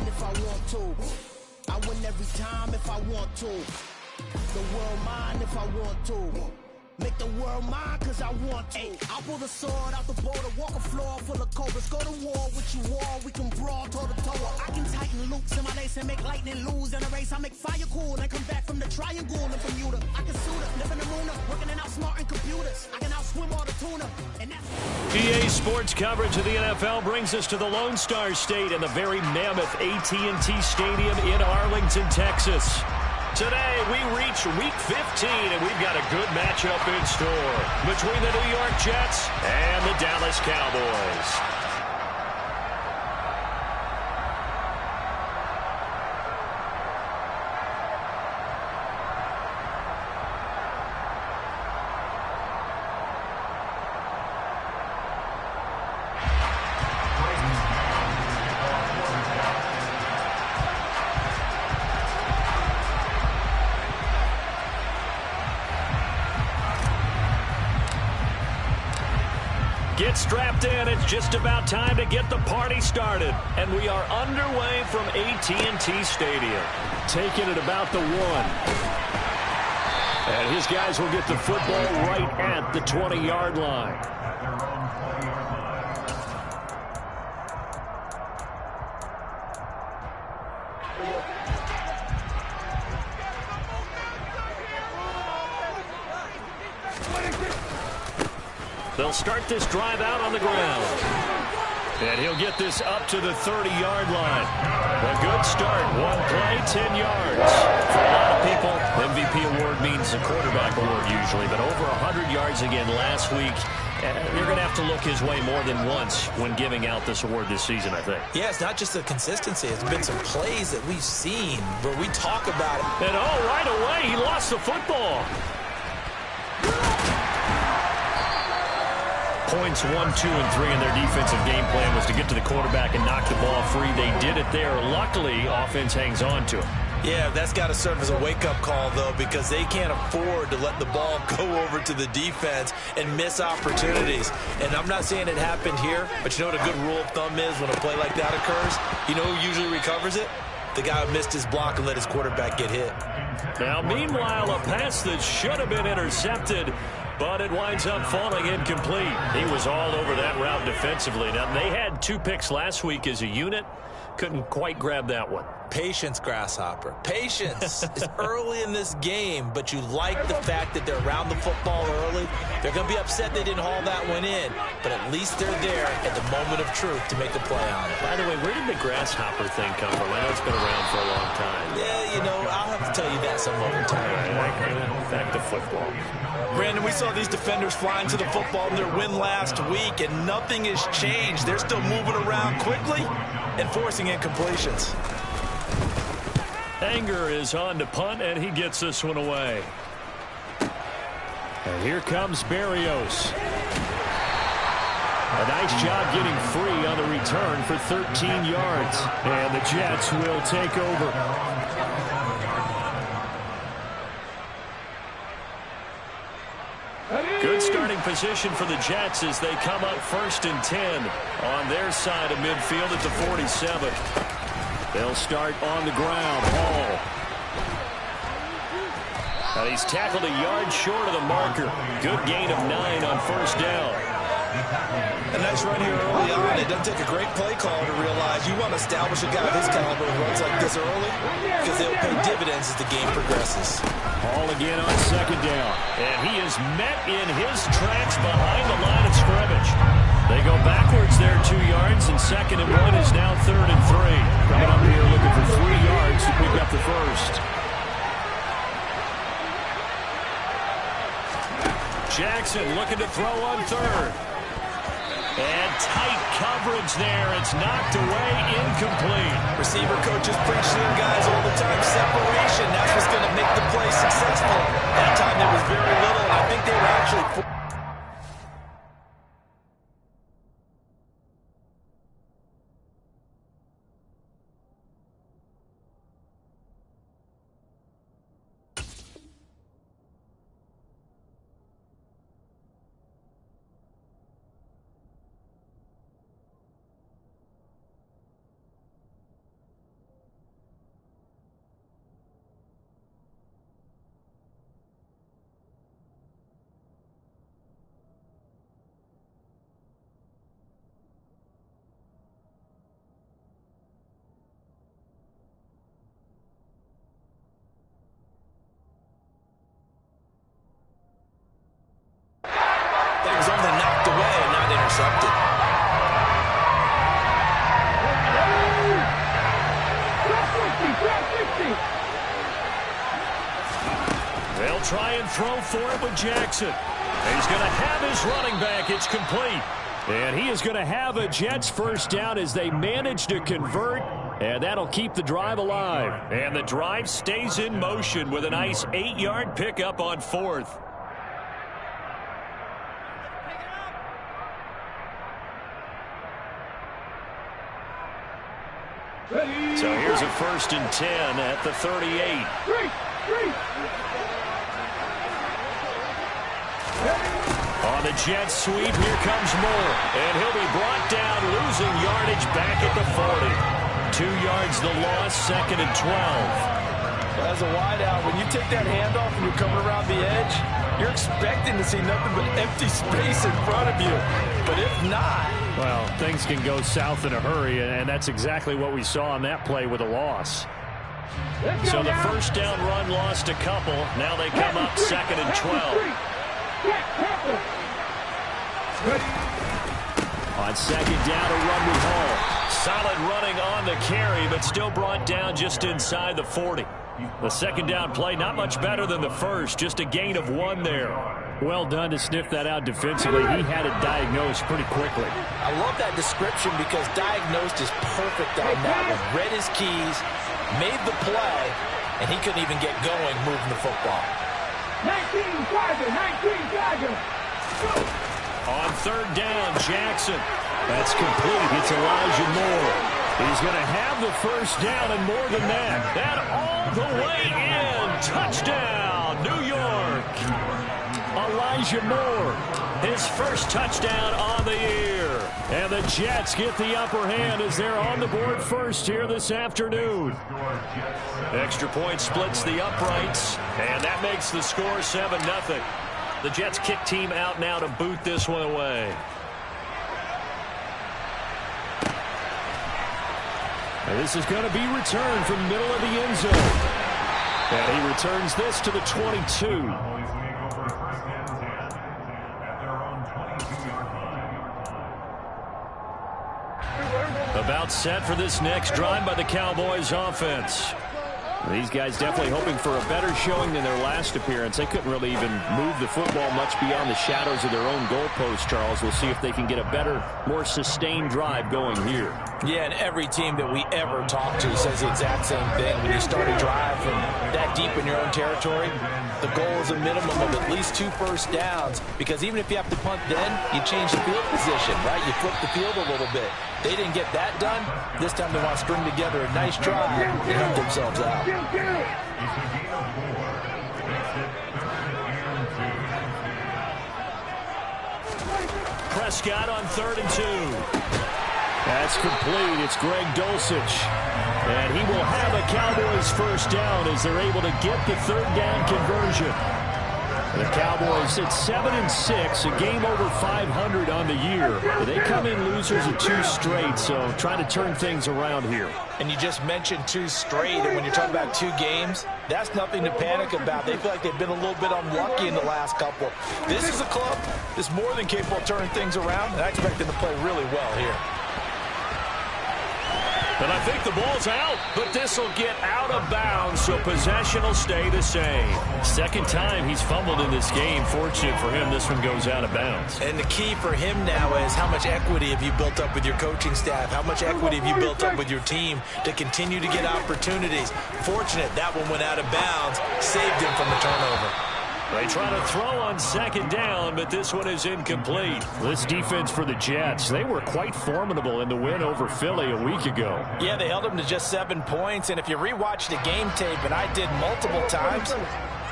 mine if I want to. I win every time if I want to. The world mine if I want to. Make the world mine cause I want to. Ay, I'll pull the sword out the border, walk a floor full of cobras. Go to war with you war, we can brawl toe to toe. I can tighten loops in my lace and make lightning lose in a race. I make fire cool and come back from the triangle in Bermuda. I can suit up, live in the moon, working and outsmarting computers. I can outswim all the tuna. And that's EA Sports coverage of the NFL brings us to the Lone Star State and the very mammoth AT&T Stadium in Arlington, Texas. Today, we reach Week 15, and we've got a good matchup in store between the New York Jets and the Dallas Cowboys. Get strapped in. It's just about time to get the party started. And we are underway from AT&T Stadium. Taking it about the 1. And his guys will get the football right at the 20-yard line. They'll start this drive out on the ground. And he'll get this up to the 30-yard line. A good start. One play, 10 yards. For a lot of people, MVP award means a quarterback award usually. But over 100 yards again last week. You're going to have to look his way more than once when giving out this award this season, I think. Yeah, it's not just the consistency. It's been some plays that we've seen where we talk about it. And right away, he lost the football. Points 1, 2, and 3 in their defensive game plan was to get to the quarterback and knock the ball free. They did it there. Luckily, offense hangs on to it. Yeah, that's got to serve as a wake-up call, though, because they can't afford to let the ball go over to the defense and miss opportunities. And I'm not saying it happened here, but you know what a good rule of thumb is when a play like that occurs? You know who usually recovers it? The guy who missed his block and let his quarterback get hit. Now, meanwhile, a pass that should have been intercepted, but it winds up falling incomplete. He was all over that route defensively. Now, they had 2 picks last week as a unit. Couldn't quite grab that one. Patience, Grasshopper. Patience. It's early in this game, but you like the fact that they're around the football early. They're going to be upset they didn't haul that one in, but at least they're there at the moment of truth to make the play on it. By the way, where did the Grasshopper thing come from? I know it's been around for a long time. Yeah, you know, I'll have to tell you that some other time. Back to football. Brandon, we saw these defenders flying to the football in their win last week, and nothing has changed. They're still moving around quickly and forcing incompletions. Anger is on to punt, and he gets this one away. And here comes Berrios. A nice job getting free on the return for 13 yards. And the Jets will take over. Good starting position for the Jets as they come up 1st and 10 on their side of midfield at the 47. They'll start on the ground. Hall. And he's tackled a yard short of the marker. Good gain of 9 on 1st down. A nice run here early on. It doesn't take a great play call to realize you want to establish a guy of his caliber who runs like this early because they'll pay dividends as the game progresses. Hall again on 2nd down. And he is met in his tracks behind the line of scrimmage. They go backwards there 2 yards, and 2nd and 1 is now 3rd and 3. Coming up here looking for 3 yards to pick up the first. Jackson looking to throw on 3rd. And tight coverage there. It's knocked away, incomplete. Receiver coaches preach to their guys all the time. Separation, that's what's going to make the play successful. That time there was very little. I think they were actually... and throw for it with Jackson. He's going to have his running back. It's complete. And he is going to have a Jets first down as they manage to convert. And that'll keep the drive alive. And the drive stays in motion with a nice 8-yard pickup on 4th. So here's a 1st and 10 at the 38. On the Jets sweep, here comes Moore. And he'll be brought down, losing yardage back at the 40. 2 yards the loss, 2nd and 12. Well, as a wideout, when you take that handoff and you're coming around the edge, you're expecting to see nothing but empty space in front of you. But if not... Well, things can go south in a hurry, and that's exactly what we saw on that play with a loss. So the first down run lost a couple. Now they come up 2nd and 12. On 2nd down, a run with Hall. Solid running on the carry, but still brought down just inside the 40. The 2nd down play, not much better than the first, just a gain of 1 there. Well done to sniff that out defensively. He had it diagnosed pretty quickly. I love that description because diagnosed is perfect on that one. Read his keys, made the play, and he couldn't even get going moving the football. 19 Tiger. On 3rd down, Jackson. That's complete. It's Elijah Moore. He's going to have the first down and more than that. And all the way in. Touchdown, New York. Elijah Moore, his first touchdown on the year. And the Jets get the upper hand as they're on the board first here this afternoon. Extra point splits the uprights, and that makes the score 7-0. The Jets kick team out now to boot this one away. And this is going to be returned from the middle of the end zone. And he returns this to the 22. About set for this next drive by the Cowboys offense. These guys definitely hoping for a better showing than their last appearance. They couldn't really even move the football much beyond the shadows of their own goalpost, Charles. We'll see if they can get a better, more sustained drive going here. Yeah, and every team that we ever talk to says the exact same thing. When you start a drive from that deep in your own territory, the goal is a minimum of at least 2 first downs, because even if you have to punt then, you change the field position, right? You flip the field a little bit. They didn't get that done. This time they want to string together a nice drive and help themselves out. Prescott on 3rd and 2. That's complete. It's Greg Dulcich. And he will have a Cowboys first down as they're able to get the 3rd down conversion. The Cowboys at 7-6, a game over 500 on the year. They come in losers of 2 straight, so trying to turn things around here. And you just mentioned 2 straight, and when you're talking about 2 games, that's nothing to panic about. They feel like they've been a little bit unlucky in the last couple. This is a club that's more than capable of turning things around, and I expect them to play really well here. And I think the ball's out, but this will get out of bounds, so possession will stay the same. 2nd time he's fumbled in this game. Fortunate for him, this one goes out of bounds. And the key for him now is how much equity have you built up with your coaching staff? How much equity have you built up with your team to continue to get opportunities? Fortunate that one went out of bounds, saved him from the turnover. They try to throw on 2nd down, but this one is incomplete. This defense for the Jets, they were quite formidable in the win over Philly a week ago. Yeah, they held them to just 7 points, and if you rewatch the game tape, and I did multiple times,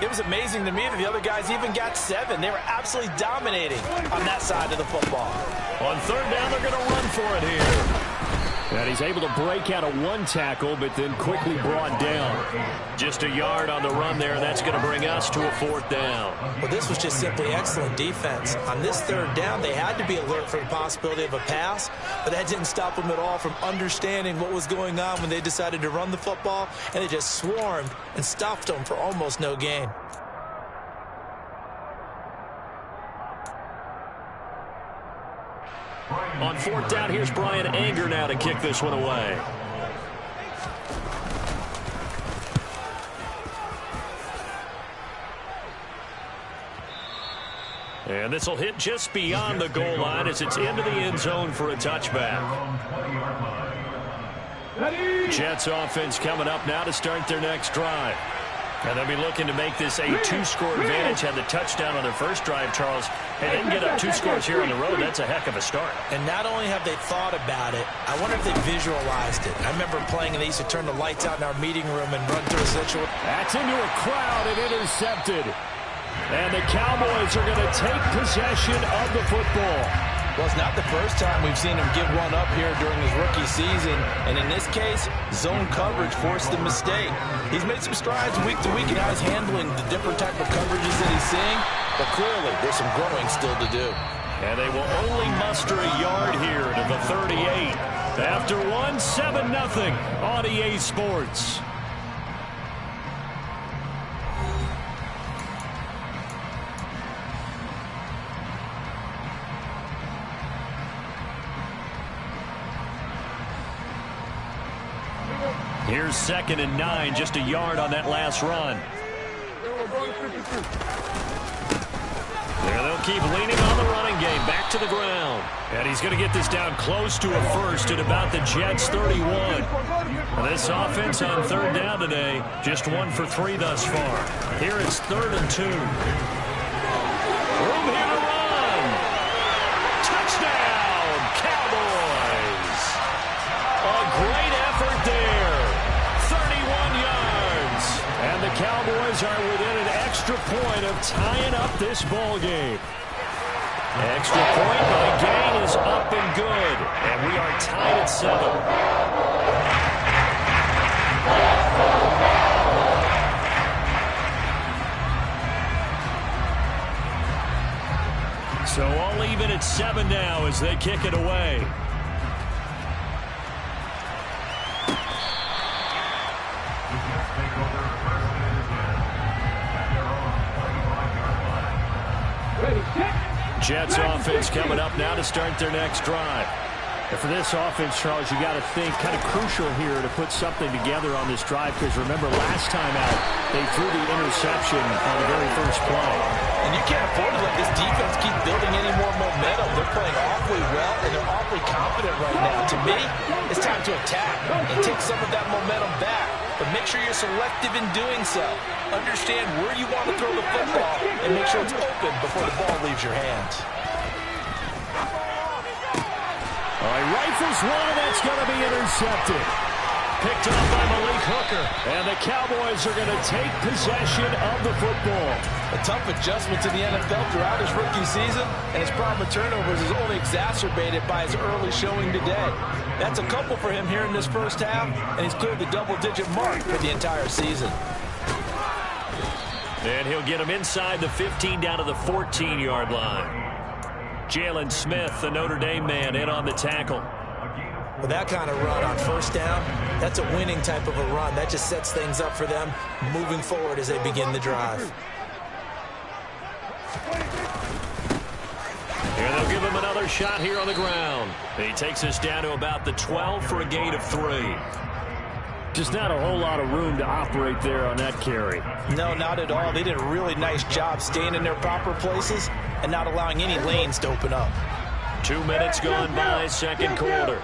it was amazing to me that the other guys even got 7. They were absolutely dominating on that side of the football. On 3rd down, they're going to run for it here. And he's able to break out of 1 tackle, but then quickly brought down. Just a yard on the run there, and that's going to bring us to a 4th down. Well, this was just simply excellent defense. On this 3rd down, they had to be alert for the possibility of a pass, but that didn't stop them at all from understanding what was going on when they decided to run the football, and they just swarmed and stopped them for almost no gain. On 4th down, here's Brian Anger now to kick this one away. And this will hit just beyond the goal line as it's into the end zone for a touchback. Jets offense coming up now to start their next drive. And they'll be looking to make this a 2-score advantage. Had the touchdown on their first drive, Charles, and then get up 2 scores here on the road. That's a heck of a start. And not only have they thought about it, I wonder if they visualized it. I remember playing, and they used to turn the lights out in our meeting room and run through a situation. That's into a crowd and intercepted. And the Cowboys are going to take possession of the football. Well, it's not the first time we've seen him give one up here during his rookie season. And in this case, zone coverage forced the mistake. He's made some strides week to week in how he's handling the different type of coverages that he's seeing. But clearly, there's some growing still to do. And they will only muster a yard here to the 38. After 7-0 on EA Sports. Here's 2nd and 9, just a yard on that last run. There they'll keep leaning on the running game, back to the ground. And he's going to get this down close to a first at about the Jets' 31. And this offense on 3rd down today, just 1 for 3 thus far. Here it's 3rd and 2. Room here to run. Touchdown, Cowboys. A great effort there. 31 yards. And the Cowboys are within an extra point of tying up this ball game. Extra point by Gain is up and good. And we are tied at 7. So all even at 7 now as they kick it away. Jets offense coming up now to start their next drive. And for this offense, Charles, you got to think kind of crucial here to put something together on this drive, because remember last time out they threw the interception on the very first play. And you can't afford to let this defense keep building any more momentum. They're playing awfully well, and they're awfully confident right now. To me, it's time to attack and take some of that momentum back. But make sure you're selective in doing so. Understand where you want to throw the football and make sure it's open before the ball leaves your hands. All right, rifles one, that's going to be intercepted. Picked up by Malik Hooker, and the Cowboys are going to take possession of the football. A tough adjustment to the NFL throughout his rookie season, and his problem with turnovers is only exacerbated by his early showing today. That's a couple for him here in this first half, and he's cleared the double-digit mark for the entire season. And he'll get him inside the 15 down to the 14-yard line. Jalen Smith, the Notre Dame man, in on the tackle. With that kind of run on first down, that's a winning type of a run. That just sets things up for them moving forward as they begin the drive. Here they'll give him another shot here on the ground. He takes us down to about the 12 for a gain of 3. Just not a whole lot of room to operate there on that carry. No, not at all. They did a really nice job staying in their proper places and not allowing any lanes to open up. 2 minutes gone by, second quarter.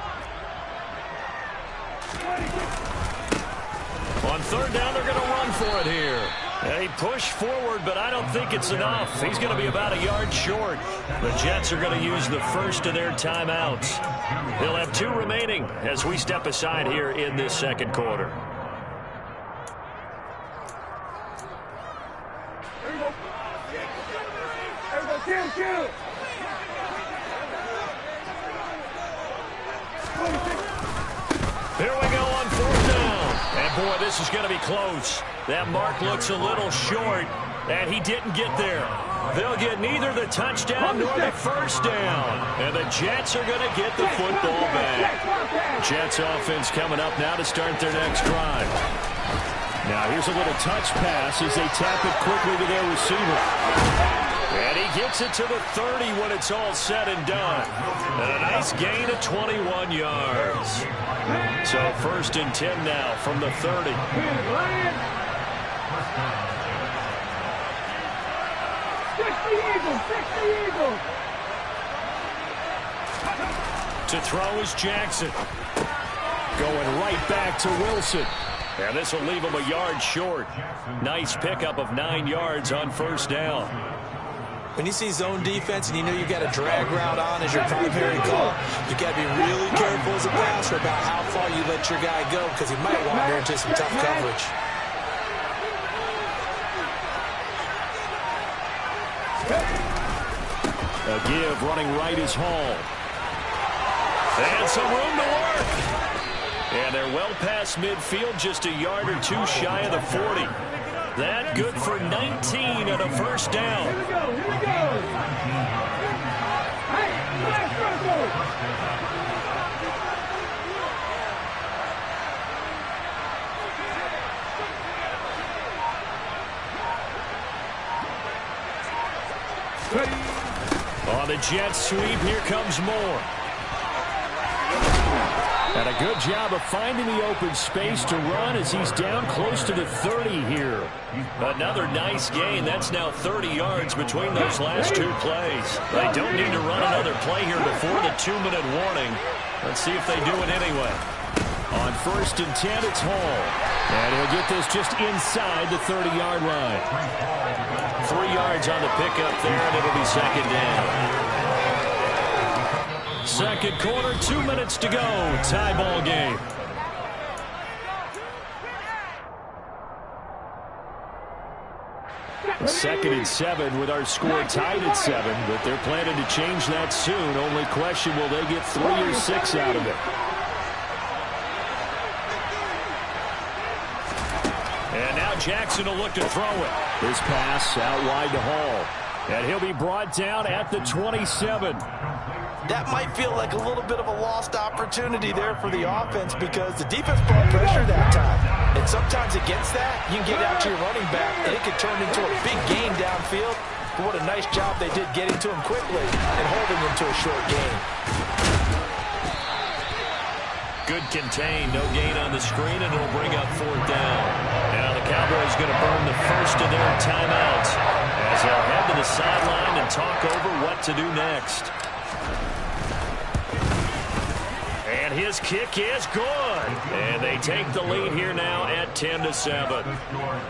On third down, they're going to run for it here. They push forward, but I don't think it's enough. He's going to be about a yard short. The Jets are going to use the first of their timeouts. They'll have 2 remaining as we step aside here in this second quarter. Here we go on fourth down. And boy, this is going to be close. That mark looks a little short, and he didn't get there. They'll get neither the touchdown nor the first down. And the Jets are going to get the football back. Jets offense coming up now to start their next drive. Now here's a little touch pass as they tap it quickly to their receiver. And he gets it to the 30 when it's all said and done. And a nice gain of 21 yards. So first and 10 now from the 30. To throw is Jackson. Going right back to Wilson. And this will leave him a yard short. Nice pickup of 9 yards on first down. When you see zone defense and you know you got a drag route on as your primary call, you got to be really careful as a passer about how far you let your guy go because he might wander into some tough coverage. A give running right is Hall. And some room to work. And they're well past midfield, just a yard or two shy of the 40. That good for 19 and a first down. Here we go. Hey, last circle. On the jet sweep, here comes Moore. And a good job of finding the open space to run as he's down close to the 30 here. Another nice gain. That's now 30 yards between those last two plays. They don't need to run another play here before the 2-minute warning. Let's see if they do it anyway. On 1st and 10, it's Hall. And he'll get this just inside the 30-yard line. 3 yards on the pickup there, and it'll be second down. Second quarter, 2 minutes to go. Tie ball game. Second and 7 with our score tied at 7, but they're planning to change that soon. Only question, will they get 3 or 6 out of it? And now Jackson will look to throw it. His pass out wide to Hall. And he'll be brought down at the 27. That might feel like a little bit of a lost opportunity there for the offense because the defense brought pressure that time. And sometimes against that, you can get out to your running back, and it could turn into a big game downfield. But what a nice job they did getting to him quickly and holding him to a short gain. Good contain, no gain on the screen, and it'll bring up 4th down. Now the Cowboys going to burn the first of their timeouts as they'll head to the sideline and talk over what to do next. And his kick is good. And they take the lead here now at 10-7.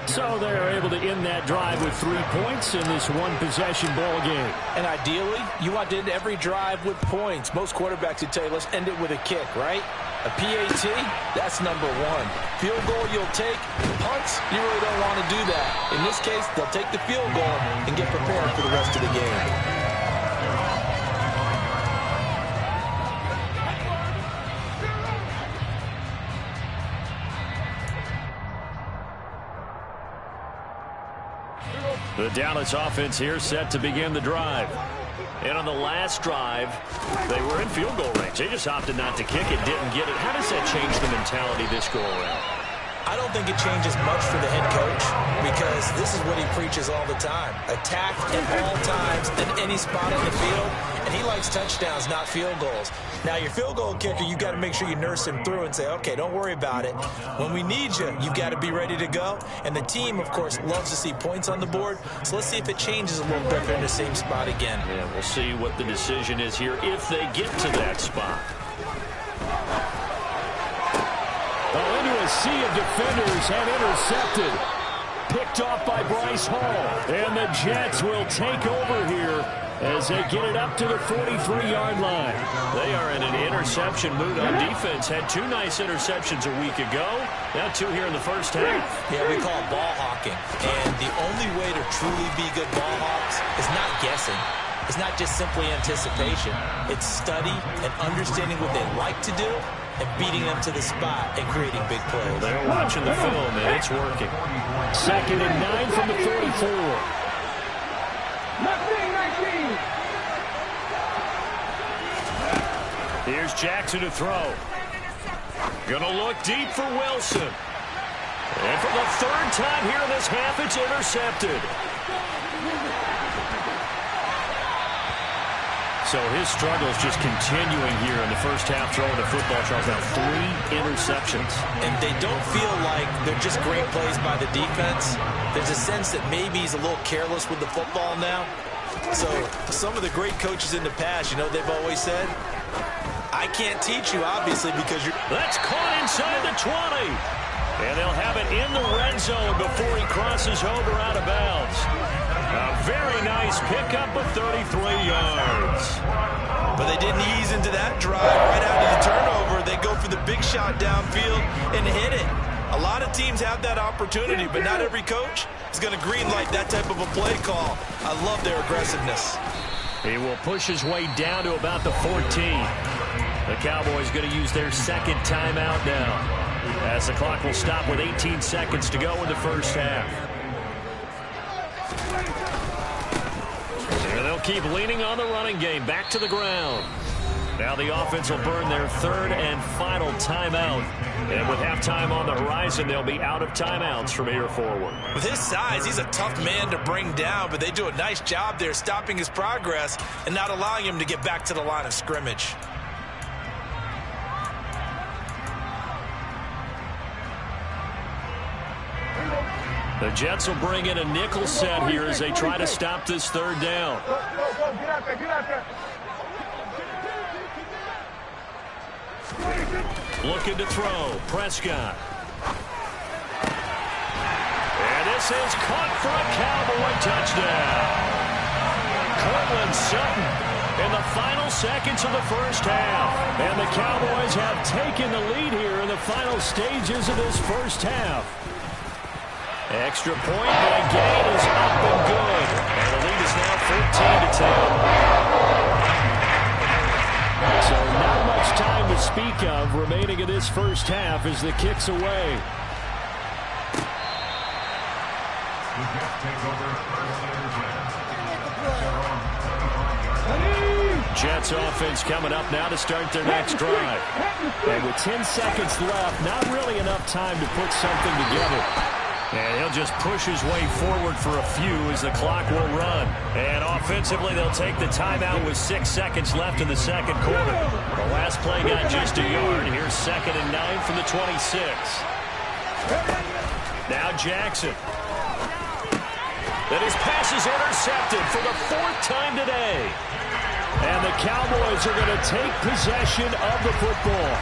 So they're able to end that drive with 3 points in this one-possession ball game. And ideally, you want to end every drive with points. Most quarterbacks would tell you, let's end it with a kick, right? A PAT, that's number 1. Field goal you'll take. Punts, you really don't want to do that. In this case, they'll take the field goal and get prepared for the rest of the game. The Dallas offense here set to begin the drive. And on the last drive, they were in field goal range. They just opted not to kick it, didn't get it. How does that change the mentality this go around? I don't think it changes much for the head coach because this is what he preaches all the time. Attack at all times in any spot on the field, and he likes touchdowns, not field goals. Now, your field goal kicker, you got to make sure you nurse him through and say, okay, don't worry about it. When we need you, you've got to be ready to go. And the team, of course, loves to see points on the board. So let's see if it changes a little bit. They're in the same spot again. Yeah, we'll see what the decision is here if they get to that spot. Into a sea of defenders and intercepted. Picked off by Bryce Hall. And the Jets will take over here as they get it up to the 43-yard line. They are in an interception mood on defense. Had 2 nice interceptions a week ago. Now 2 here in the first half. Yeah, we call it ball hawking. And the only way to truly be good ball hawks is not guessing. It's not just simply anticipation. It's study and understanding what they like to do and beating them to the spot and creating big plays. They're watching the film, and it's working. 2nd and 9 from the 44. 19. Here's Jackson to throw. Gonna look deep for Wilson. And for the 3rd time here in this half, it's intercepted. So So his struggles just continuing here in the first half throwing the football. Charles, now 3 interceptions. And they don't feel like they're just great plays by the defense. There's a sense that maybe he's a little careless with the football now. So some of the great coaches in the past, you know, they've always said, I can't teach you, obviously, because you're... That's caught inside the 20. And they'll have it in the red zone before he crosses over out of bounds. A very nice pickup of 33 yards. But they didn't ease into that drive right out of the turnover. They go for the big shot downfield and hit it. A lot of teams have that opportunity, but not every coach is going to greenlight that type of a play call. I love their aggressiveness. He will push his way down to about the 14. The Cowboys going to use their second timeout now, as the clock will stop with 18 seconds to go in the first half. And they'll keep leaning on the running game. Back to the ground. Now the offense will burn their third and final timeout. And with halftime on the horizon, they'll be out of timeouts from here forward. With his size, he's a tough man to bring down, but they do a nice job there stopping his progress and not allowing him to get back to the line of scrimmage. The Jets will bring in a nickel set here as they try to stop this third down. Looking to throw. Prescott. And this is caught for a Cowboy touchdown. Cortland Sutton in the final seconds of the first half. And the Cowboys have taken the lead here in the final stages of this first half. Extra point, but a gain is up and good. And the lead is now 14-10. So not much time to speak of remaining in this first half as the kick's away. Jets offense coming up now to start their next drive. And with 10 seconds left, not really enough time to put something together. And he'll just push his way forward for a few as the clock will run. And offensively, they'll take the timeout with 6 seconds left in the second quarter. The last play got just a yard. Here's 2nd and 9 from the 26. Now Jackson. Then his pass is intercepted for the 4th time today. And the Cowboys are going to take possession of the football.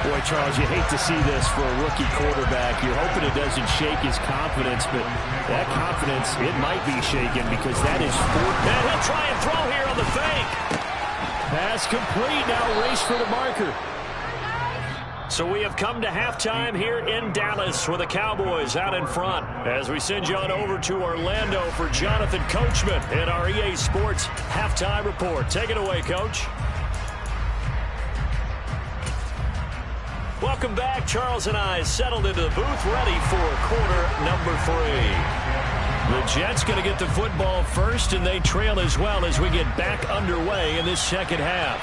Boy, Charles, you hate to see this for a rookie quarterback. You're hoping it doesn't shake his confidence, but that confidence, it might be shaken because that is 4th. And he'll try and throw here on the fake. Pass complete. Now race for the marker. So we have come to halftime here in Dallas with the Cowboys out in front. As we send you on over to Orlando for Jonathan Coachman in our EA Sports Halftime Report. Take it away, Coach. Welcome back. Charles and I settled into the booth ready for quarter number 3. The Jets going to get the football first, and they trail as well as we get back underway in this second half.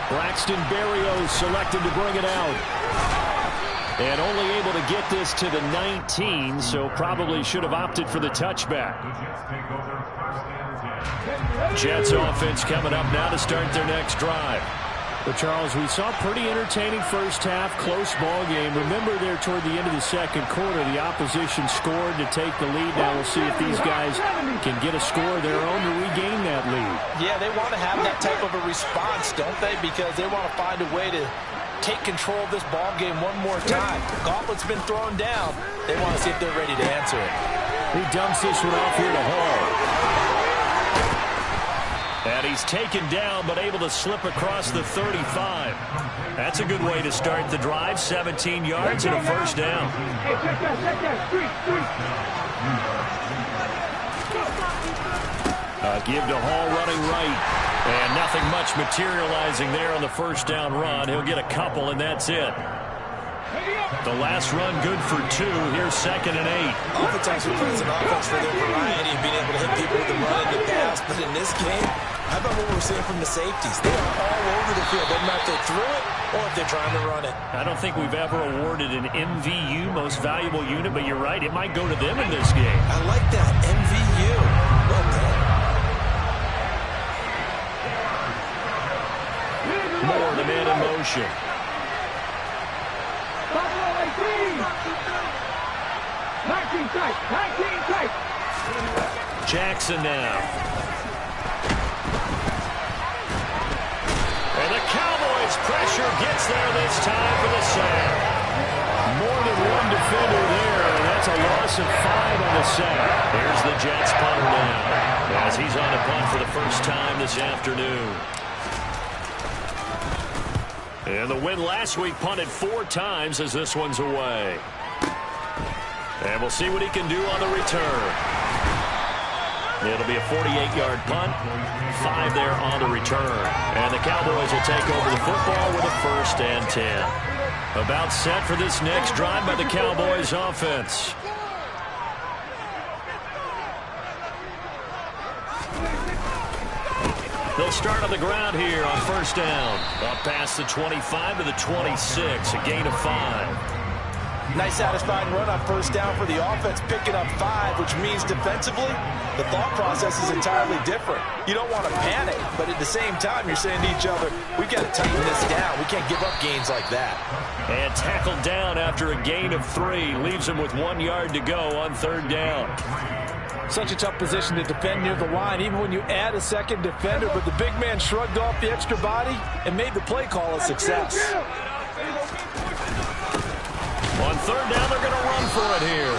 Braxton Berrios selected to bring it out. And only able to get this to the 19, so probably should have opted for the touchback. Jets offense coming up now to start their next drive. But, Charles, we saw a pretty entertaining first half, close ball game. Remember there toward the end of the second quarter, the opposition scored to take the lead. Now we'll see if these guys can get a score of their own to regain that lead. Yeah, they want to have that type of a response, don't they? Because they want to find a way to take control of this ball game one more time. Gauntlet's been thrown down. They want to see if they're ready to answer it. He dumps this one off here to Hall. And he's taken down, but able to slip across the 35. That's a good way to start the drive. 17 yards and a first down. Give to Hall running right. And nothing much materializing there on the first down run. He'll get a couple, and that's it. The last run good for 2. Here's 2nd and 8. Oftentimes we praise an offense for their variety and being able to hit people with the run and the pass. But in this game, how about what we're seeing from the safeties? They are all over the field. Doesn't matter if they threw it or if they're trying to run it. I don't think we've ever awarded an MVU, most valuable unit, but you're right. It might go to them in this game. I like that. MVU. Well done. the man in motion. Buffalo 18. 19 tight. 19 tight. Jackson now. And the Cowboys' pressure gets there this time for the sack. More than one defender there, and that's a loss of 5 on the sack. Here's the Jets punter now, as he's on a punt for the first time this afternoon. And the win last week punted 4 times as this one's away. And we'll see what he can do on the return. It'll be a 48-yard punt, 5 there on the return. And the Cowboys will take over the football with a 1st and 10. About set for this next drive by the Cowboys offense. They'll start on the ground here on 1st down. Up past the 25 to the 26, a gain of 5. Nice satisfying run on 1st down for the offense, picking up 5, which means defensively, the thought process is entirely different. You don't want to panic, but at the same time, you're saying to each other, we've got to tighten this down. We can't give up gains like that. And tackled down after a gain of 3. Leaves him with 1 yard to go on 3rd down. Such a tough position to defend near the line, even when you add a second defender, but the big man shrugged off the extra body and made the play call a success. On 3rd down, they're going to run for it here.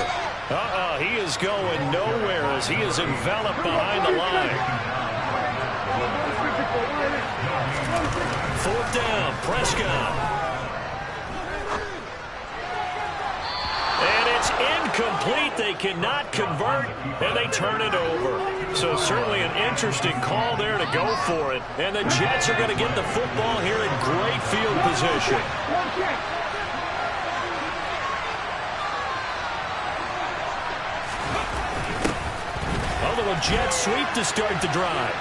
He is going nowhere as he is enveloped behind the line. 4th down, Prescott. And it's incomplete. They cannot convert, and they turn it over. So certainly an interesting call there to go for it. And the Jets are going to get the football here in great field position. A little jet sweep to start the drive.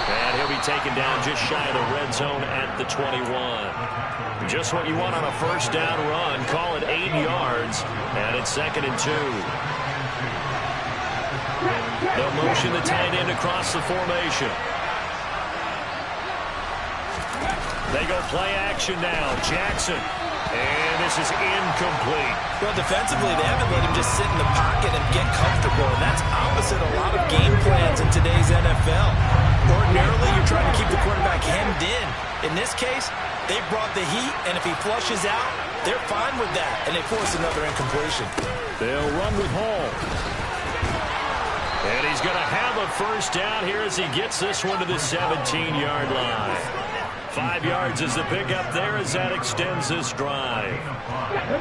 And he'll be taken down just shy of the red zone at the 21. Just what you want on a 1st down run. Call it 8 yards, and it's 2nd and 2. They'll motion the tight end across the formation. They go play action now. Jackson. And this is incomplete. Well, defensively, they haven't let him just sit in the pocket and get comfortable, and that's opposite a lot of game plans in today's NFL. Ordinarily, you're trying to keep the quarterback hemmed in. In this case, they brought the heat, and if he flushes out, they're fine with that, and they force another incompletion. They'll run with Hall. And he's going to have a 1st down here as he gets this one to the 17-yard line. 5 yards is the pickup there as that extends this drive.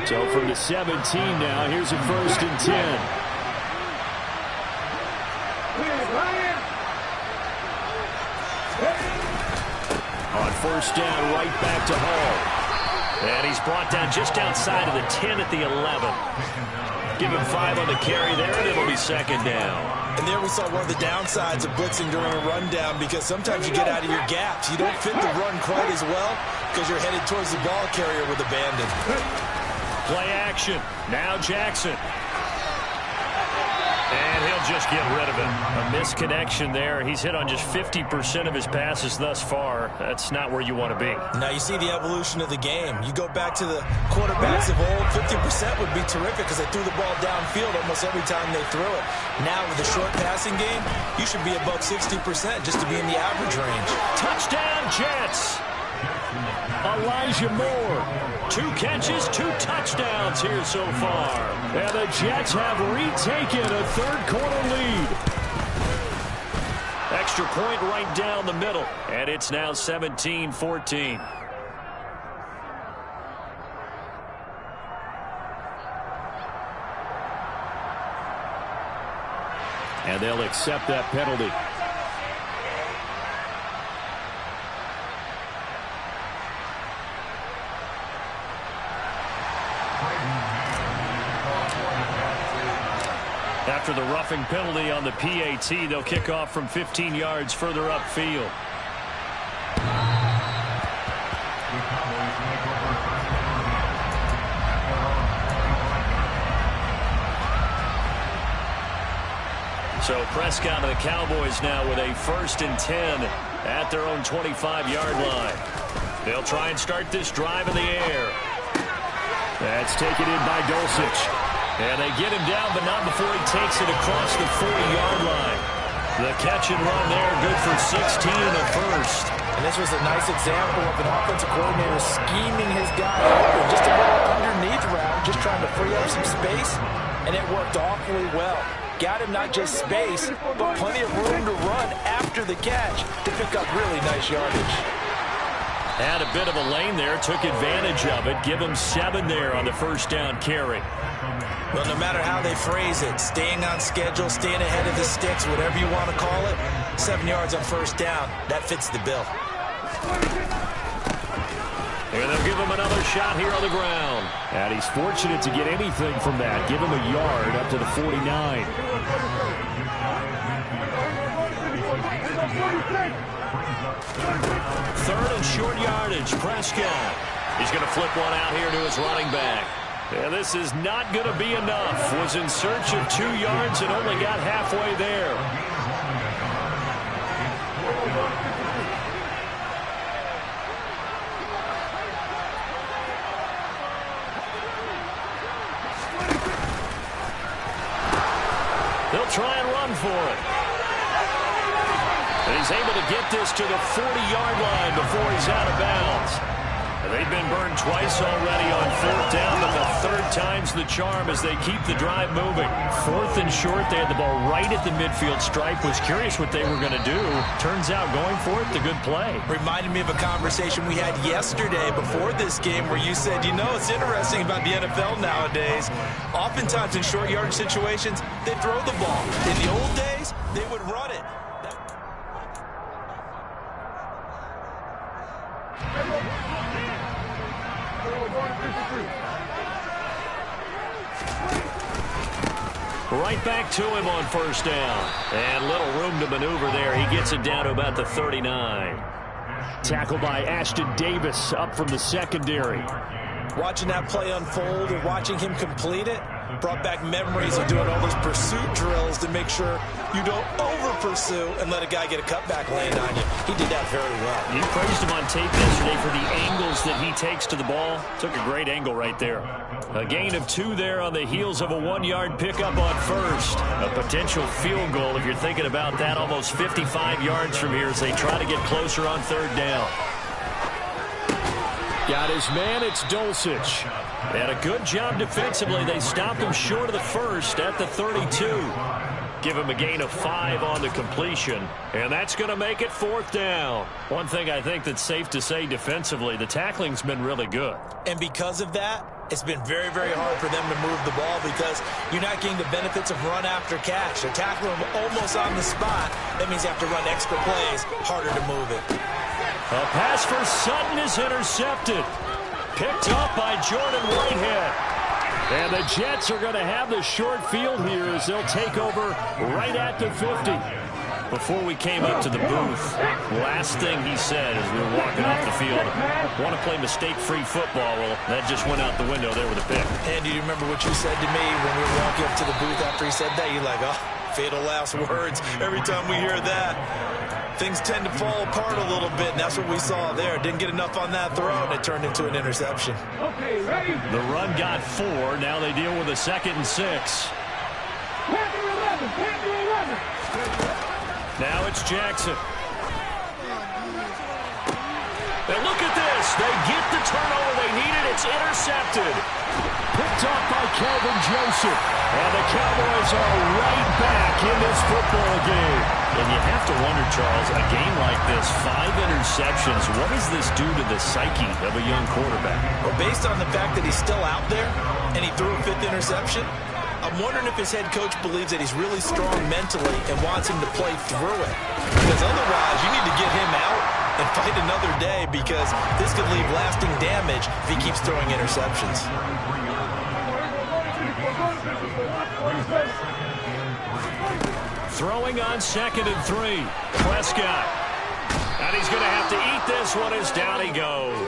So from the 17 now, here's a 1st and 10. On 1st down, right back to Hall. And he's brought down just outside of the 10 at the 11. Give him 5 on the carry there, and it'll be 2nd down. And there we saw one of the downsides of blitzing during a rundown, because sometimes you get out of your gaps. You don't fit the run quite as well because you're headed towards the ball carrier with abandon. Play action. Now Jackson. And he'll just get rid of it. A misconnection there. He's hit on just 50% of his passes thus far. That's not where you want to be. Now you see the evolution of the game. You go back to the quarterbacks of old, 50% would be terrific because they threw the ball downfield almost every time they threw it. Now with the short passing game, you should be above 60% just to be in the average range. Touchdown, Jets. Elijah Moore. 2 catches, 2 touchdowns here so far. And the Jets have retaken a 3rd quarter lead. Extra point right down the middle. And it's now 17-14. And they'll accept that penalty. After the roughing penalty on the PAT, they'll kick off from 15 yards further upfield. So Prescott and the Cowboys now with a 1st and 10 at their own 25-yard line. They'll try and start this drive in the air. That's taken in by Dulcich. And they get him down, but not before he takes it across the 40-yard line. The catch and run there, good for 16 and a first. And this was a nice example of an offensive coordinator scheming his guy open, just a little underneath route, just trying to free up some space, and it worked awfully well. Got him not just space, but plenty of room to run after the catch to pick up really nice yardage. Had a bit of a lane there, took advantage of it. Give him 7 there on the first down carry. Well, no matter how they phrase it, staying on schedule, staying ahead of the sticks, whatever you want to call it, 7 yards on first down, that fits the bill. And they'll give him another shot here on the ground. And he's fortunate to get anything from that. Give him a yard up to the 49. Third and short yardage. Prescott. He's going to flip one out here to his running back. And this is not going to be enough. Was in search of 2 yards and only got halfway there. They'll try and run for it. And he's able to get this to the 40-yard line before he's out of bounds. And they've been burned twice already on 4th down, but the 3rd time's the charm as they keep the drive moving. 4th and short, they had the ball right at the midfield stripe. Was curious what they were going to do. Turns out going for it, the good play. Reminded me of a conversation we had yesterday before this game where you said, you know, it's interesting about the NFL nowadays. Oftentimes in short yardage situations, they throw the ball. In the old days, they would run it. Right back to him on first down. And little room to maneuver there. He gets it down to about the 39. Tackled by Ashton Davis up from the secondary. Watching that play unfold and watching him complete it brought back memories of doing all those pursuit drills to make sure you don't over-pursue and let a guy get a cutback land on you. He did that very well. You praised him on tape yesterday for the angles that he takes to the ball. Took a great angle right there. A gain of 2 there on the heels of a 1-yard pickup on first. A potential field goal if you're thinking about that. Almost 55 yards from here as they try to get closer on 3rd down. Got his man, it's Dulcich. And a good job defensively. They stopped him short of the first at the 32. Give him a gain of 5 on the completion. And that's going to make it 4th down. One thing I think that's safe to say defensively, the tackling's been really good. And because of that, it's been very, very hard for them to move the ball because you're not getting the benefits of run after catch. They're tackling him almost on the spot. That means you have to run extra plays, harder to move it. A pass for Sutton is intercepted. Picked up by Jordan Whitehead. And the Jets are going to have the short field here as they'll take over right at the 50. Before we came up to the booth, last thing he said as we were walking off the field, want to play mistake-free football. Well, that just went out the window there with a pick. And do you remember what you said to me when we were walking up to the booth after he said that? You're like, oh, fatal last words. Every time we hear that, things tend to fall apart a little bit, and that's what we saw there. Didn't get enough on that throw, and it turned into an interception. Okay, ready? The run got 4. Now they deal with a 2nd and 6. Panther 11, Panther 11. Now it's Jackson. And look at this. They get the turnover they needed. It's intercepted. Picked off by Kelvin Joseph. And the Cowboys are right back in this football game. And you have to wonder, Charles, a game like this, 5 interceptions, what does this do to the psyche of a young quarterback? Well, based on the fact that he's still out there and he threw a 5th interception, I'm wondering if his head coach believes that he's really strong mentally and wants him to play through it. Because otherwise, you need to get him out and fight another day because this could leave lasting damage if he keeps throwing interceptions. Throwing on 2nd and 3. Prescott. And he's going to have to eat this one as down he goes.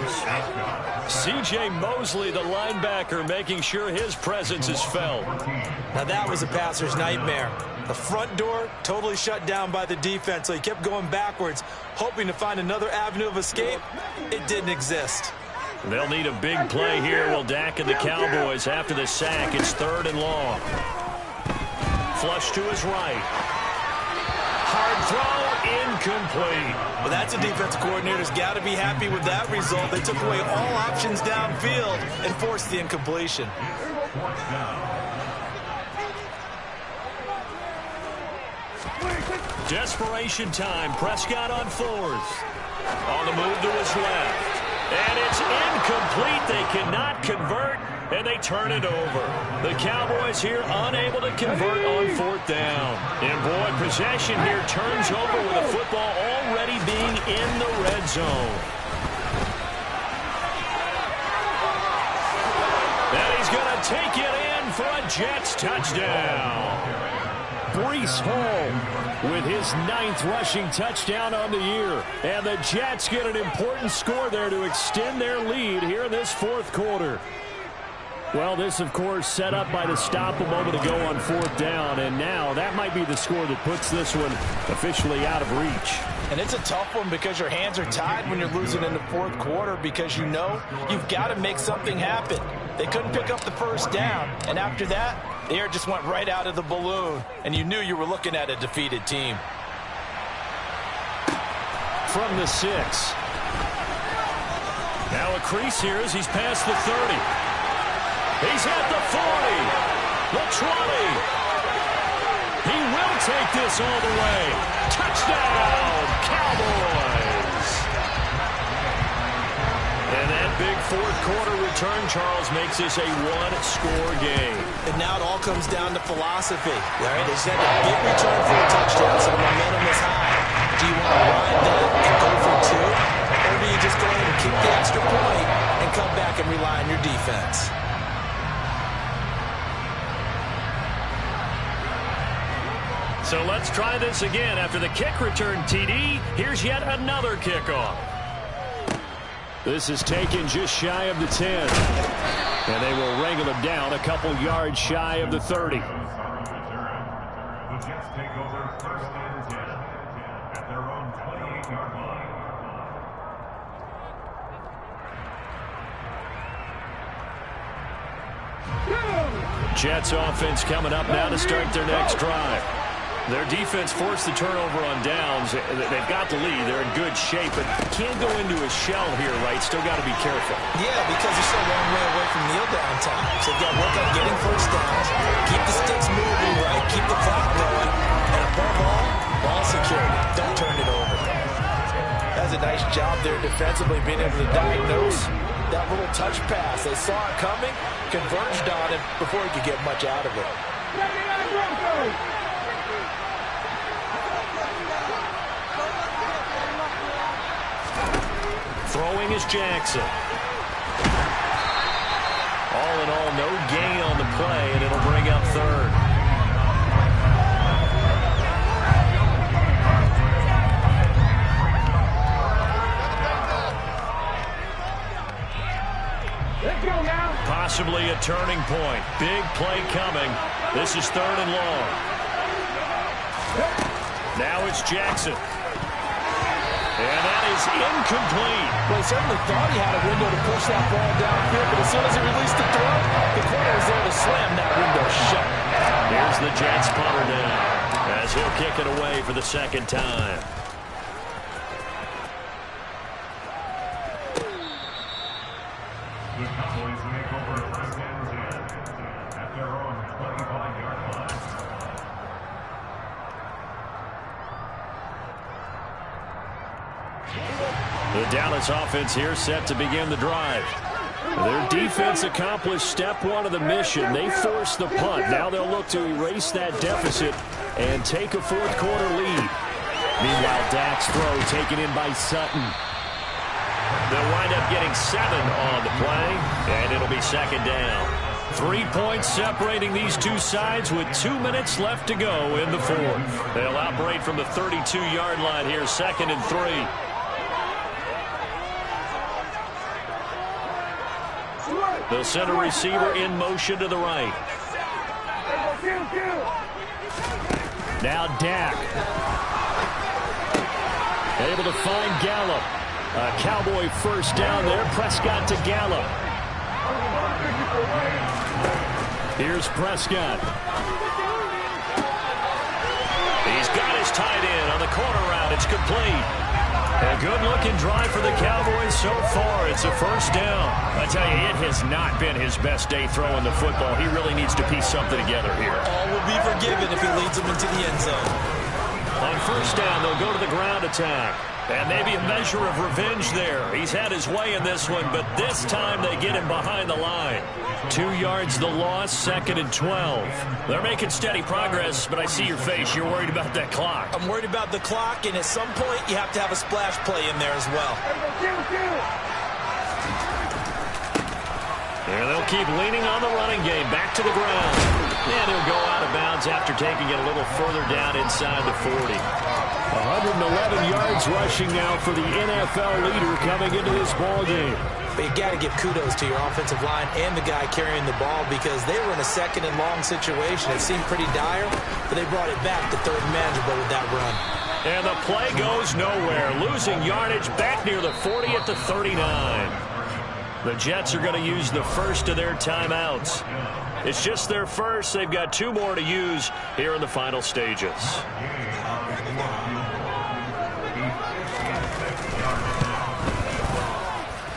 C.J. Mosley, the linebacker, making sure his presence is felt. Now that was a passer's nightmare. The front door totally shut down by the defense, so he kept going backwards, hoping to find another avenue of escape. It didn't exist. They'll need a big play here. Will Dak and the Cowboys after the sack. It's 3rd and long. Flush to his right. Hard throw, incomplete. Well, that's a defensive coordinator's got to be happy with that result. They took away all options downfield and forced the incompletion. Desperation time. Prescott on 4th. On the move to his left. And it's incomplete. They cannot convert, and they turn it over. The Cowboys here unable to convert on 4th down. And boy, possession here turns over with the football already being in the red zone. And he's going to take it in for a Jets touchdown. Breece Hall with his 9th rushing touchdown on the year. And the Jets get an important score there to extend their lead here in this 4th quarter. Well, this, of course, set up by the stop a moment ago on 4th down. And now that might be the score that puts this one officially out of reach. And it's a tough one because your hands are tied when you're losing in the 4th quarter because you know you've got to make something happen. They couldn't pick up the 1st down. And after that, the air just went right out of the balloon, and you knew you were looking at a defeated team. From the 6. Now a crease here as he's past the 30. He's at the 40. The 20. He will take this all the way. Touchdown, Cowboys. And that big 4th quarter return, Charles, makes this a 1-score game. And now it all comes down to philosophy. All right, they send a big return for a touchdown, so the momentum is high. Do you want to ride that and go for 2? Or do you just go ahead and kick the extra point and come back and rely on your defense? So let's try this again. After the kick return TD, here's yet another kickoff. This is taken just shy of the 10. And they will wrangle him down a couple yards shy of the 30. The Jets take over 1st and 10 at their own 28-yard line. Jets offense coming up now to start their next drive. Their defense forced the turnover on downs. They've got the lead. They're in good shape, but can't go into a shell here, right? Still got to be careful. Yeah, because they're still a long way away from kneel down time. So they've got to work on getting 1st downs, keep the sticks moving, right? Keep the clock going. And above all, ball security. Don't turn it over. That's a nice job there defensively, being able to diagnose that little touch pass. They saw it coming, converged on it before he could get much out of it. Throwing is Jackson. All in all, no gain on the play, and it'll bring up 3rd. Let's go now. Possibly a turning point. Big play coming. This is 3rd and long. Now it's Jackson. And that is incomplete. Well, he certainly thought he had a window to push that ball downfield, but as soon as he released the throw, the corner was there to slam that window shut. Here's the Jets punter now, as he'll kick it away for the 2nd time. The Cowboys take over 1st and 10 at their own 25-yard line. The Dallas offense here set to begin the drive. Their defense accomplished step 1 of the mission. They forced the punt. Now they'll look to erase that deficit and take a 4th quarter lead. Meanwhile, Dak's throw taken in by Sutton. They'll wind up getting 7 on the play, and it'll be 2nd down. 3 points separating these two sides with 2 minutes left to go in the 4th. They'll operate from the 32-yard line here, 2nd and 3. They'll send a receiver in motion to the right. Now Dak. Able to find Gallup. A Cowboy first down there. Prescott to Gallup. Here's Prescott. He's got his tight end on the corner route. It's complete. A good-looking drive for the Cowboys so far. It's a first down. I tell you, it has not been his best day throwing the football. He really needs to piece something together here. All will be forgiven if he leads them into the end zone. On first down, they'll go to the ground attack. And maybe a measure of revenge there. He's had his way in this one, but this time they get him behind the line. 2 yards the loss, 2nd and 12. They're making steady progress, but I see your face. You're worried about that clock. I'm worried about the clock, and at some point you have to have a splash play in there as well. And they'll keep leaning on the running game. Back to the ground. And he'll go out of bounds after taking it a little further down inside the 40. 111 yards rushing now for the NFL leader coming into this ball game. But you got to give kudos to your offensive line and the guy carrying the ball because they were in a 2nd and long situation. It seemed pretty dire, but they brought it back to 3rd and manageable with that run. And the play goes nowhere. Losing yardage back near the 40 at the 39. The Jets are going to use the first of their timeouts. It's just their first. They've got 2 more to use here in the final stages.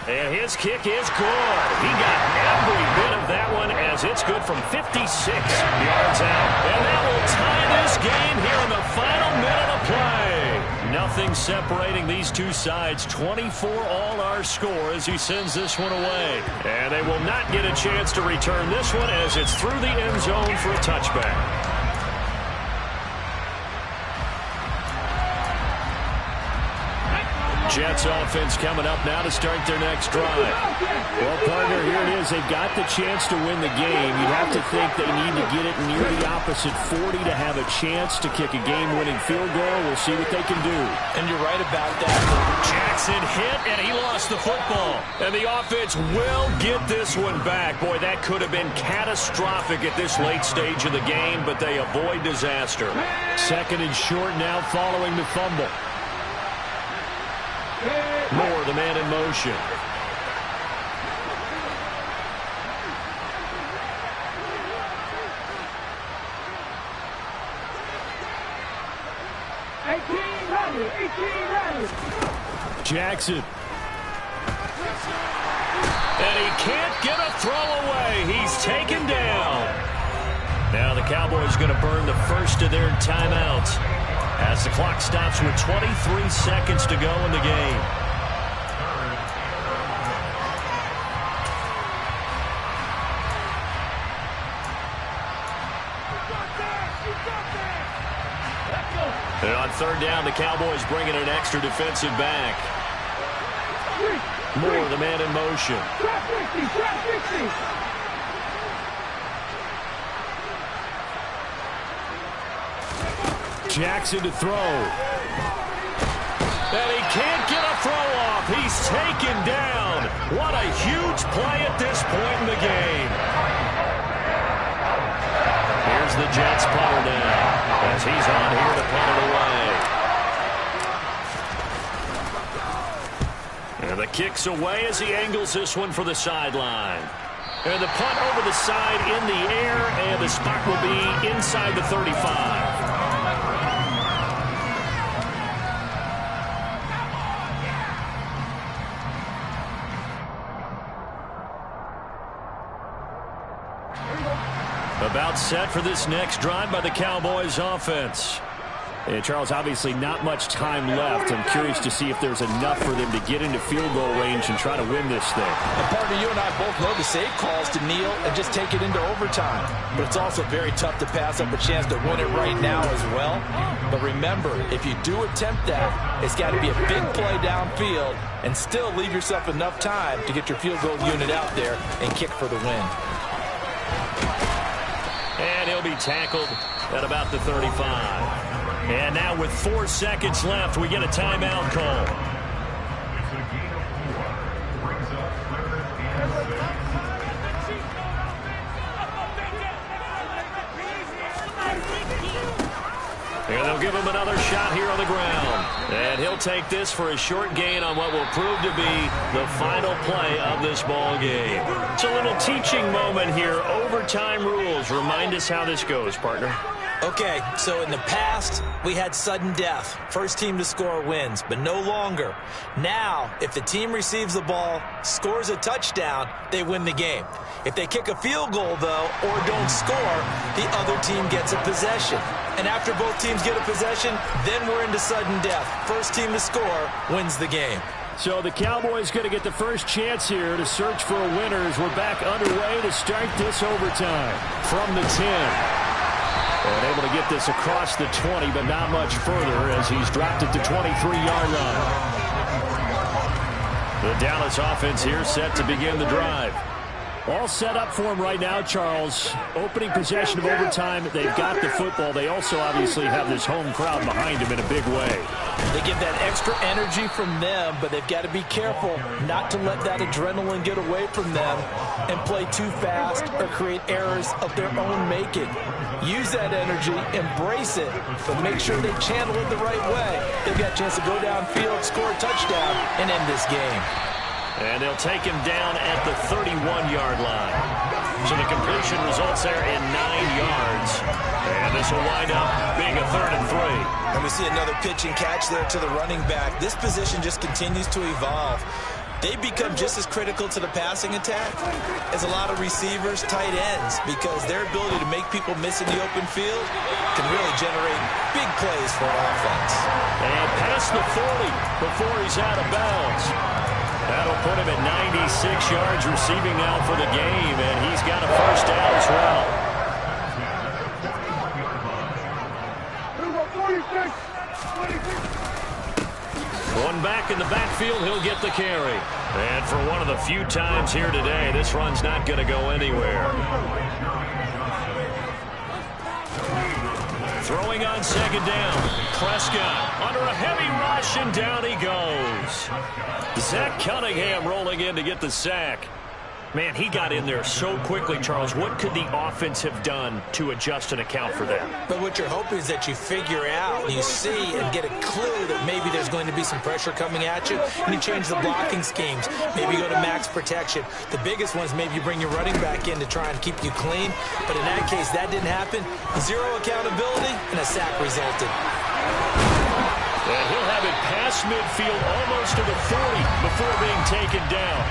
And his kick is good. He got every bit of that one as it's good from 56 yards out. And that will tie this game here in the final minute of play. Nothing separating these two sides. 24 all our score as he sends this one away. And they will not get a chance to return this one as it's through the end zone for a touchback. Jets offense coming up now to start their next drive. Well, partner, here it is. They've got the chance to win the game. You'd have to think they need to get it near the opposite 40 to have a chance to kick a game-winning field goal. We'll see what they can do. And you're right about that. Jackson hit, and he lost the football. And the offense will get this one back. Boy, that could have been catastrophic at this late stage of the game, but they avoid disaster. 2nd and short now following the fumble. Moore, the man in motion. Jackson. And he can't get a throw away. He's taken down. Now the Cowboys going to burn the first of their timeouts as the clock stops with 23 seconds to go in the game. And on 3rd down, the Cowboys bringing an extra defensive back. Moore, the man in motion. Jackson to throw. And he can't get a throw off. He's taken down. What a huge play at this point in the game. Here's the Jets punter now as he's on here to punt it away. And the kick's away as he angles this one for the sideline. And the punt over the side in the air, and the spot will be inside the 35. About set for this next drive by the Cowboys offense. And Charles, obviously not much time left. I'm curious to see if there's enough for them to get into field goal range and try to win this thing. And partner, you and I both know the save calls to kneel and just take it into overtime. But it's also very tough to pass up a chance to win it right now as well. But remember, if you do attempt that, it's got to be a big play downfield and still leave yourself enough time to get your field goal unit out there and kick for the win. And he'll be tackled at about the 35. And now with 4 seconds left, we get a timeout call. It's a gain of 4. Brings up 3rd and 6. And they'll give him another shot here on the ground. And he'll take this for a short gain on what will prove to be the final play of this ball game. It's a little teaching moment here. Overtime rules. Remind us how this goes, partner. Okay, so in the past, we had sudden death. First team to score wins, but no longer. Now, if the team receives the ball, scores a touchdown, they win the game. If they kick a field goal, though, or don't score, the other team gets a possession. And after both teams get a possession, then we're into sudden death. First team to score wins the game. So the Cowboys going to get the first chance here to search for a winner as we're back underway to start this overtime. From the 10. And able to get this across the 20, but not much further as he's dropped it to 23-yard line. The Dallas offense here set to begin the drive. All set up for him right now, Charles. Opening possession of overtime. They've got the football. They also obviously have this home crowd behind them in a big way. They get that extra energy from them, but they've got to be careful not to let that adrenaline get away from them and play too fast or create errors of their own making. Use that energy, embrace it, but make sure they channel it the right way. They've got a chance to go downfield, score a touchdown, and end this game. And they'll take him down at the 31-yard line. So the completion results there in 9 yards. And this will wind up being a 3rd and 3. And we see another pitch and catch there to the running back. This position just continues to evolve. They become just as critical to the passing attack as a lot of receivers, tight ends, because their ability to make people miss in the open field can really generate big plays for an offense. And past the 40 before he's out of bounds. That'll put him at 96 yards receiving now for the game, and he's got a first down as well. 46. One back in the backfield, he'll get the carry. And for one of the few times here today, this run's not going to go anywhere. Throwing on second down. Prescott under a heavy rush, and down he goes. Zach Cunningham rolling in to get the sack. Man, he got in there so quickly, Charles. What could the offense have done to adjust and account for that? But what you're hoping is that you figure out, you see, and get a clue that maybe there's going to be some pressure coming at you, and you change the blocking schemes. Maybe you go to max protection. The biggest one is maybe you bring your running back in to try and keep you clean. But in that case, that didn't happen. Zero accountability, and a sack resulted. And he'll have it past midfield almost to the 40 before being taken down.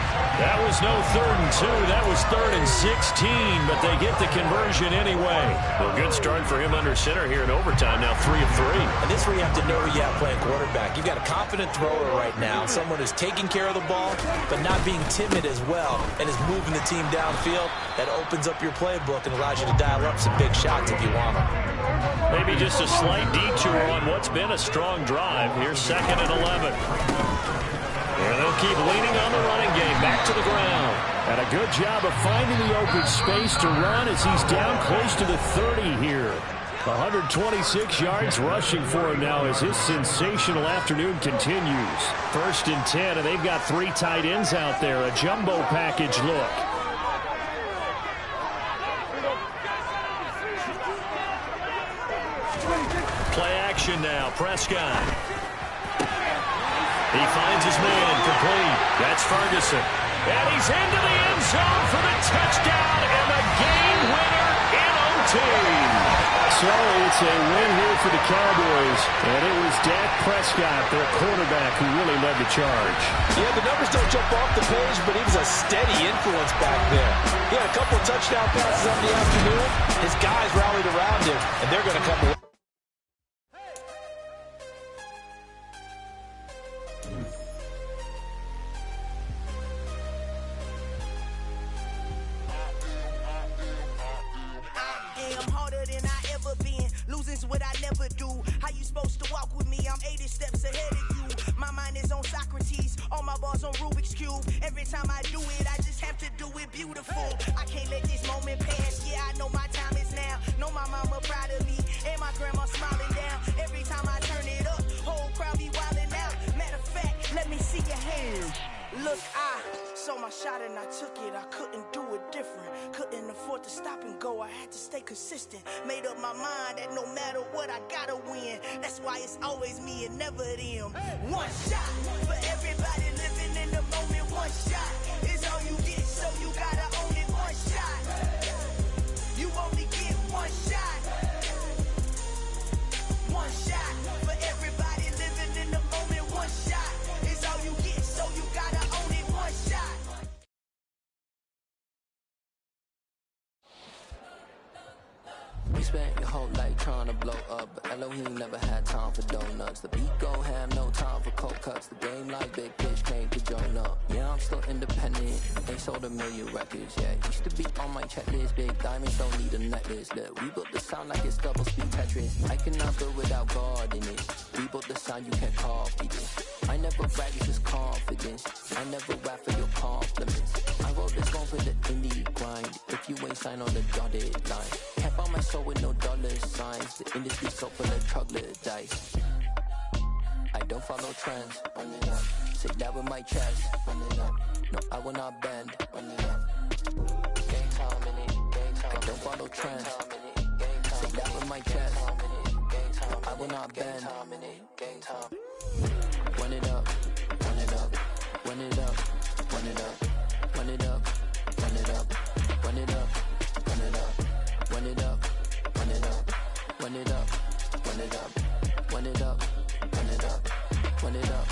That was no 3rd and 2. That was 3rd and 16, but they get the conversion anyway. Well, good start for him under center here in overtime. Now 3 of 3. And this is where you have to know who you have playing quarterback. You've got a confident thrower right now, someone who's taking care of the ball, but not being timid as well, and is moving the team downfield. That opens up your playbook and allows you to dial up some big shots if you want them. Maybe just a slight detour on what's been a strong drive. Here's 2nd and 11. And they'll keep leaning on the running game. Back to the ground. And a good job of finding the open space to run as he's down close to the 30 here. 126 yards rushing for him now as his sensational afternoon continues. 1st and 10, and they've got 3 tight ends out there. A jumbo package look. Play action now. Prescott. He finds his man complete. That's Ferguson. And he's into the end zone for the touchdown and the game winner in OT. So it's a win here for the Cowboys. And it was Dak Prescott, their quarterback, who really led the charge. Yeah, the numbers don't jump off the page, but he was a steady influence back there. He had a couple of touchdown passes on the afternoon. His guys rallied around him, and they're going to come away. What I never do. How you supposed to walk with me? I'm 80 steps ahead of you. My mind is on Socrates, all my balls on Rubik's Cube. Every time I do it, I just have to do it beautiful. I can't let this moment pass. Yeah, I know my time is now. Know my mama proud of me, and my grandma smiling down. Every time I turn it up, whole crowd be wilding out. Matter of fact, let me see your hands. Look, I saw my shot and I took it. I couldn't do it different. Couldn't afford to to stop and go, I had to stay consistent. Made up my mind that no matter what, I gotta win. That's why it's always me and never them. One shot for everybody living in the moment. One shot is all you get, so you gotta own it. One shot, you only get one shot. One shot for everybody living in the moment. One shot is all you get, so you gotta own it. One shot. We spent your whole life trying to blow up, but Elohim never had time for donuts. The beat gon' have no time for cold cuts. The game like Big Pitch came to join up. Yeah, I'm still independent, ain't sold a million records yet. Used to be on my checklist, big diamonds don't need a necklace. Look, we built the sound like it's double speed Tetris. I cannot build without God in it. We built the sound you can't copy this. I never brag, it's just confidence. I never rap for your compliments. I wrote this one for the indie grind. If you ain't signed on the dotted line, can't buy my soul with no dollar signs. The industry so full of troglodytes. I don't follow trends. Run it up. Say that with my chest. Run it up. No, I will not bend. Run it up. Game time in it. Game time. I don't follow trends. Say that with my chest. I will not bend. Game time. Run it up. Run it up. Run it up. Run it up. Run it up. Run it up. Run it up. Run it up. Run it up. Run it up. Run it up. Run it up. Run it up. Run it up. Run it up.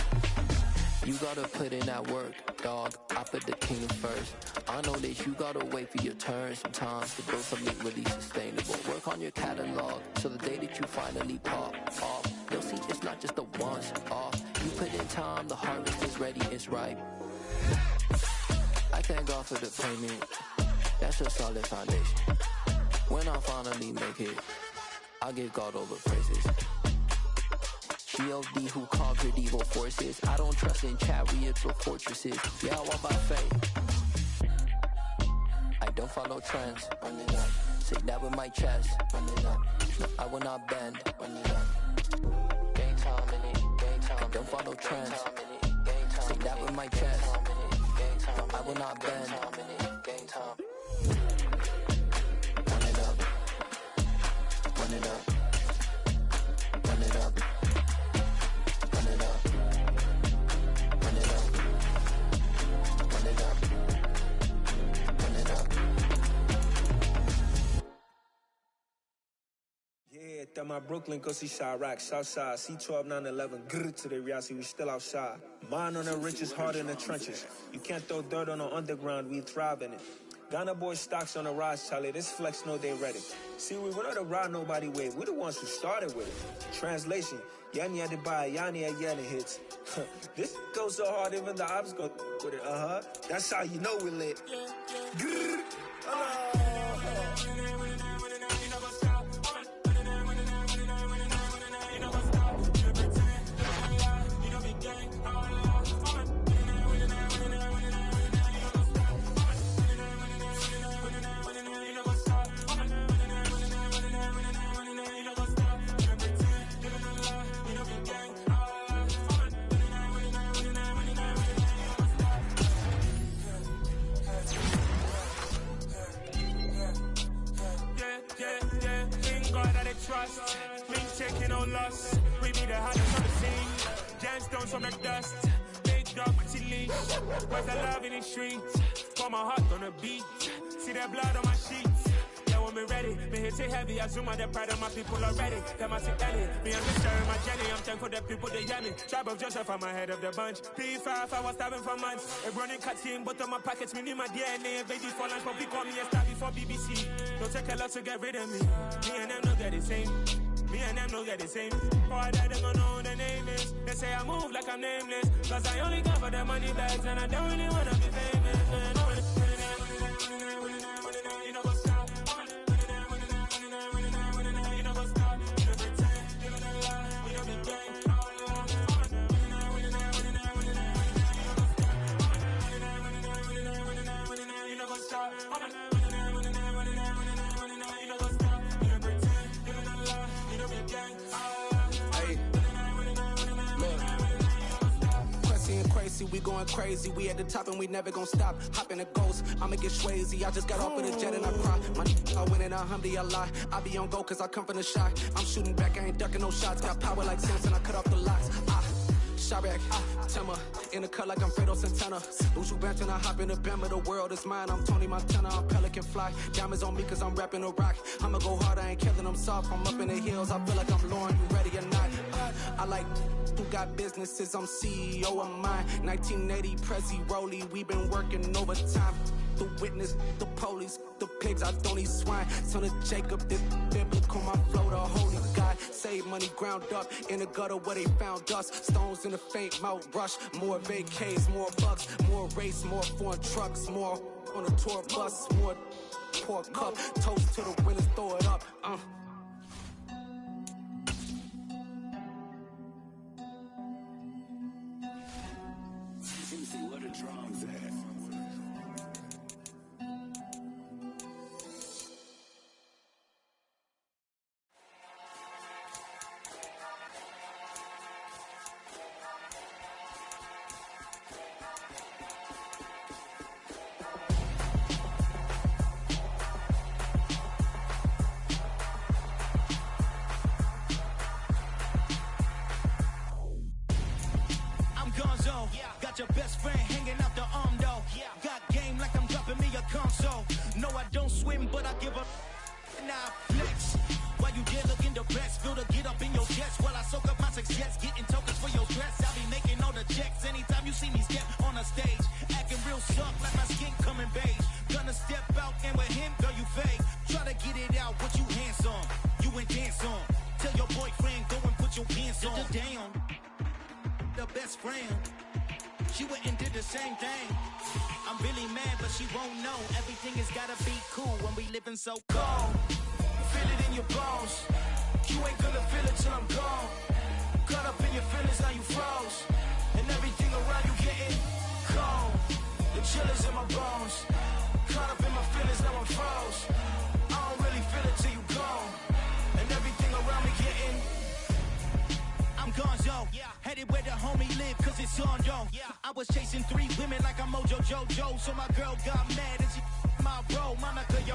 You gotta put in that work, dog. I put the kingdom first. I know that you gotta wait for your turn sometimes to build something really sustainable. Work on your catalog so the day that you finally pop off, you'll see it's not just a once off. You put in time, the harvest is ready, it's ripe. I thank God for the payment. That's a solid foundation. When I finally make it, I'll give God all the praises. G.O.D. who conquered evil forces. I don't trust in chariots or fortresses. Yeah, I walk by faith. I don't follow trends. Run it up. Say that with my chest. Run it up. No, I will not bend. Run it up. Game time in it. Game time. I don't follow trends. Say that with my chest. I will not bend. Game time. Run it up. Run it up. Run it up. Run it up. Run it up. Run it up. Run it up. Yeah, that my Brooklyn, go see Chirac, Southside, C12, 911, grr to the reality, we still outside. Mine on the richest, heart in the trenches. You can't throw dirt on the underground, we thrive in it. Ghana boys stocks on the rise, Charlie, this flex know they ready. See, we're not a ride nobody wave, we're the ones who started with it. Translation, Yani had to buy, Yani had Yanni hits. This goes so hard, even the ops go with it, That's how you know we lit. Grr, trust, me taking no loss. We be the hottest on the scene. Gemstones from the dust. Big dog, pretty leash. Where's the love in the streets? Pour my heart on the beat. See that blood on my sheets. Yeah, when me ready, me hit it heavy. I zoom out the pride of my people already. Them I see Ellie. Me, I'm just sharing my journey. I'm thankful the people they hear me. Tribe of Joseph, I'm ahead of the bunch. P5, I was starving for months. A running cut in, but on my pockets, me need my DNA. And babies for lunch, but we call me a star before BBC. Don't take a lot to get rid of me. Me and them know they're the same. Me and them know they're the same. All that they gonna know who the name is. They say I move like I'm nameless. Cause I only got for the money bags and I don't really wanna be famous. You know what's up? You know what's up? You know pretend, you know lie, you know be gang. You know what's up? We going crazy, we at the top and we never gonna stop. Hop in a ghost, I'ma get swayzy. I just got off with a jet and I cry. I win in a Humvee a lot. I be on go cause I come from the shot. I'm shooting back, I ain't ducking no shots. Got power like Samson, I cut off the locks. Shabak, Timmer, in the cut like I'm Fredo Santana. Buju Banton, I hop in the Bama, the world is mine. I'm Tony Montana, I'm Pelican Fly. Diamonds on me cause I'm rapping a rock. I'ma go hard, I ain't killing them soft. I'm up in the hills, I feel like I'm Lauren, you ready or not? I like who got businesses, I'm CEO of mine. 1980 Prezi Rolly, we been working overtime. The witness, the police, the pigs, I don't eat swine. Son of Jacob, this biblical, my flow, the holy God. Save money ground up in the gutter where they found us. Stones in the faint mouth rush. More vacays, more bucks, more race, more foreign trucks, more on a tour bus, more pour cup. Toast to the winners, throw it up. See where the drums at. Got your best friend hanging out the arm though. Got game like I'm dropping me a console. No, I don't swim, but I give up. Now flex. While you there looking the best, feel the get up in your chest. While I soak up my success, getting tokens for your stress. I'll be making all the checks anytime you see me step on a stage. Acting real soft like my skin coming beige. Gonna step out and with him, girl, you fake. Try to get it out, what you hands on. You ain't dance on. Tell your boyfriend, go and put your pants on. Down. The best friend. She went and did the same thing. I'm really mad, but she won't know. Everything has gotta be cool when we living so cold. Feel it in your bones. You ain't gonna feel it till I'm gone. Caught up in your feelings, now you froze. And everything around you getting cold. The chill is in my bones. Caught up in my feelings, now I'm froze. I don't really feel it till you gone. And everything around me getting I'm gonzo, headed where the homie live, cause it's on, yo. I was chasing 3 women like I'm Mojo Jojo, so my girl got mad and she my bro, Monica, yo.